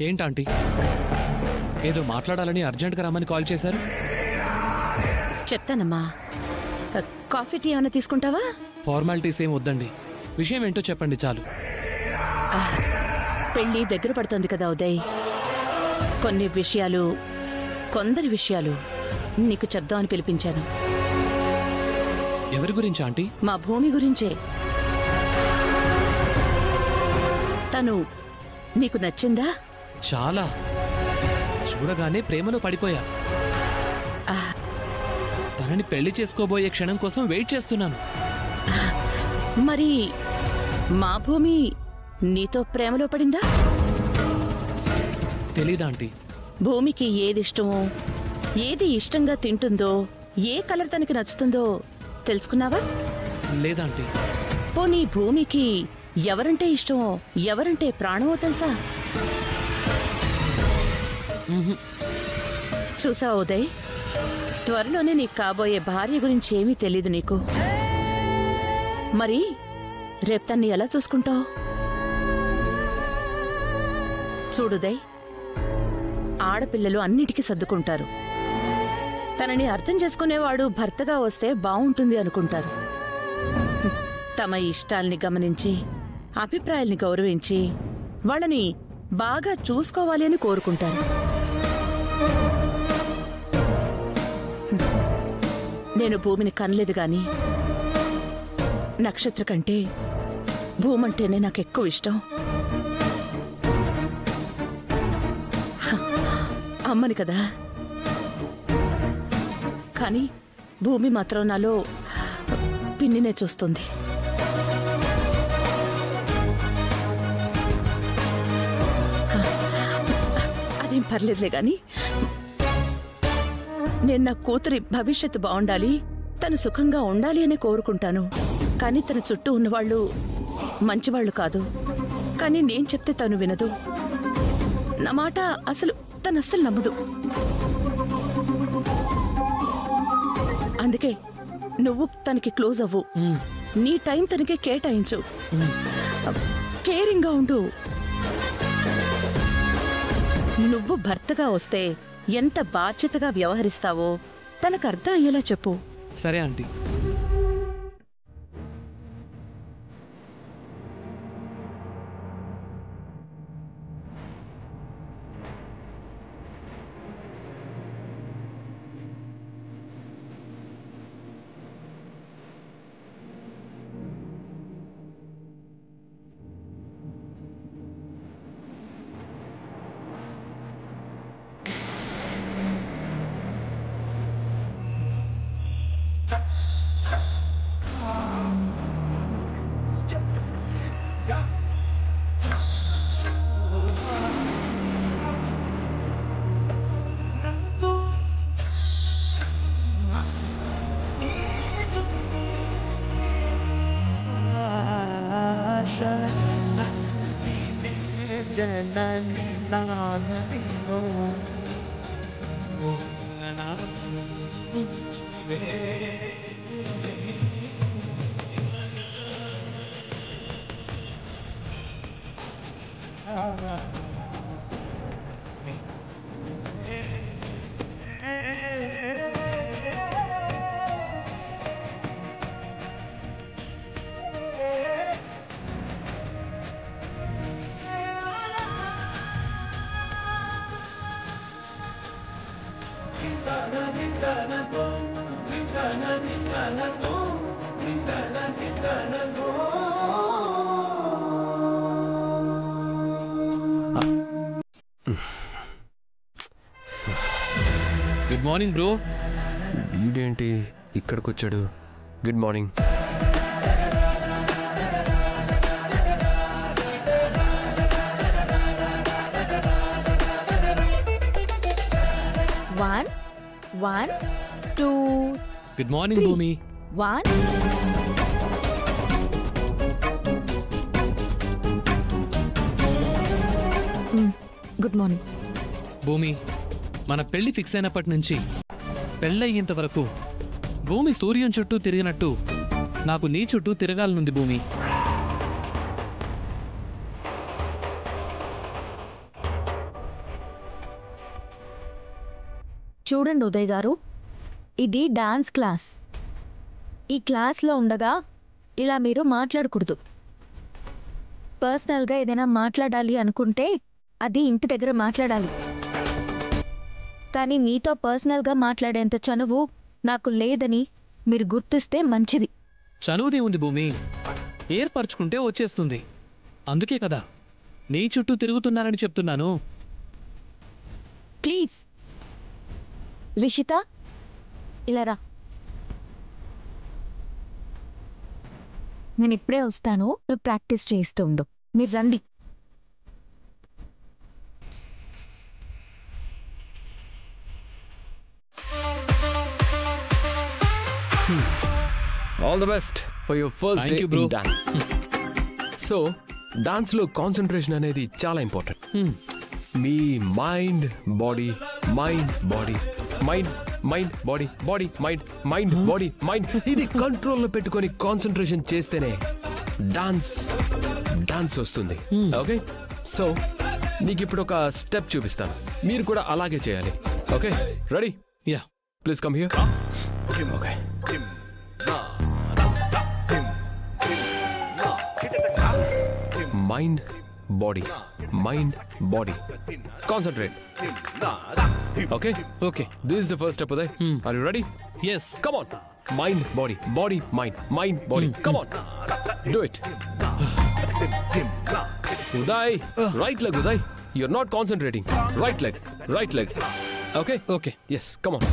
ఏంటంటీ ఏదో మాట్లాడాలని అర్జెంట్గా రమ్మని కాల్ చేశారు? చెప్తానమ్మా. కాఫీ టీ ఏమైనా తీసుకుంటావా? ఫార్మాలిటీస్ ఏం వద్దండి, విషయం ఏంటో చెప్పండి చాలు. పెళ్లి దగ్గర పడుతుంది కదా ఉదయ్, కొందరి విషయాలు నీకు చెప్దామని పిలిపించాను. ఎవరి గురించి ఆంటీ? మా భూమి గురించే. తను నీకు నచ్చిందా? చాలా. చూడగానే ప్రేమలో పడిపోయా. తనని పెళ్లి చేసుకోబోయే క్షణం కోసం వెయిట్ చేస్తున్నాను. మరి మా భూమి నీతో ప్రేమలో పడిందా? తెలీదా ఆంటీ? భూమికి ఏది ఇష్టమో, ఏది ఇష్టంగా తింటుందో, ఏ కలర్ తనకి నచ్చుతుందో తెలుసుకున్నావా? లేదాంటీ. పోనీ భూమికి ఎవరంటే ఇష్టమో, ఎవరంటే ప్రాణమో తెలుసా? చూసావా ఉదయ్, త్వరలోనే నీకు కాబోయే భార్య గురించి ఏమీ తెలీదు నీకు. మరి రేపు తన్ని ఎలా చూసుకుంటావు? చూడుదయ్, ఆడపిల్లలు అన్నిటికీ సర్దుకుంటారు. తనని అర్థం చేసుకునేవాడు భర్తగా వస్తే బావుంటుంది అనుకుంటారు. తమ ఇష్టాల్ని గమనించి, అభిప్రాయాల్ని గౌరవించి, వాళ్ళని బాగా చూసుకోవాలి అని కోరుకుంటారు. నేను భూమిని కనలేదు గాని నక్షత్ర కంటే భూమంటేనే నాకెక్కువ ఇష్టం. అమ్మని కదా, కానీ భూమి మాత్రం నాలో పిన్నినే చూస్తుంది. అదేం పర్లేదులే గాని, నేను నా కూతురి భవిష్యత్తు బాగుండాలి, తను సుఖంగా ఉండాలి అని కోరుకుంటాను. కానీ తన చుట్టూ ఉన్నవాళ్ళు మంచివాళ్లు కాదు. కానీ నేను చెప్తే తను వినదు. నా మాట తను అస్సలు నమ్మదు. అందుకే నువ్వు తనకి క్లోజ్ అవ్వు. నీ టైం తనకి కేటాయించు. కేరింగ్ గా ఉండు. నువ్వు భర్తగా వస్తే ఎంత బాధ్యతగా వ్యవహరిస్తావో తనకు అర్థం అయ్యేలా చెప్పు. సరే ఆంటీ. Good morning bro. వీడేంటి ఇక్కడికి వచ్చాడు? Good morning. One, two. Good morning భూమి. One. గుడ్ మార్నింగ్ భూమి. మన పెళ్లి ఫిక్స్ అయినప్పటి నుంచి పెళ్ళయ్యేంత వరకు భూమి సూర్యుని చుట్టూ తిరిగినట్టు నాకు నీ చుట్టూ తిరగాలనుంది భూమి. చూడండి ఉదయ్ గారు, ఇది డాన్స్ క్లాస్. ఈ క్లాస్లో ఉండగా ఇలా మీరు మాట్లాడకూడదు. పర్సనల్గా ఏదైనా మాట్లాడాలి అనుకుంటే అది ఇంటి దగ్గర మాట్లాడాలి. కానీ మీతో పర్సనల్గా మాట్లాడేంత చనువు నాకు లేదని మీరు గుర్తిస్తే మంచిది. చనువుదే ఉంది భూమి, ఏర్పరచుకుంటే వచ్చేస్తుంది. అందుకే కదా నీ చుట్టూ తిరుగుతున్నానని చెప్తున్నాను. ప్లీజ్ రిషిత, ఇలా రా. నేను ఇప్పుడే వస్తాను, నువ్వు ప్రాక్టీస్ చేస్తూ ఉండు. మీరు రండి. All the best for your first Thank day you, bro. In dance. So డాన్స్లో కాన్సన్ట్రేషన్ అనేది చాలా ఇంపార్టెంట్. మీ mind body, mind body, mind mind body, body mind, mind body mind, ఇది కంట్రోల్లో పెట్టుకొని కాన్సన్ట్రేషన్ చేస్తేనే డాన్స్ డాన్స్ వస్తుంది. ఓకే, సో నీకు ఇప్పుడు ఒక స్టెప్ చూపిస్తాను, మీరు కూడా అలాగే చేయాలి. Okay, ready? Yeah, please come here. Okay, mind body, mind body, concentrate. Okay okay, this is the first step. Uday, are you ready? Yes. Come on, mind body, body mind, mind body, come on, do it. Uday, right leg. Uday, you're not concentrating. Right leg, right leg. Okay? Okay. Yes, come on.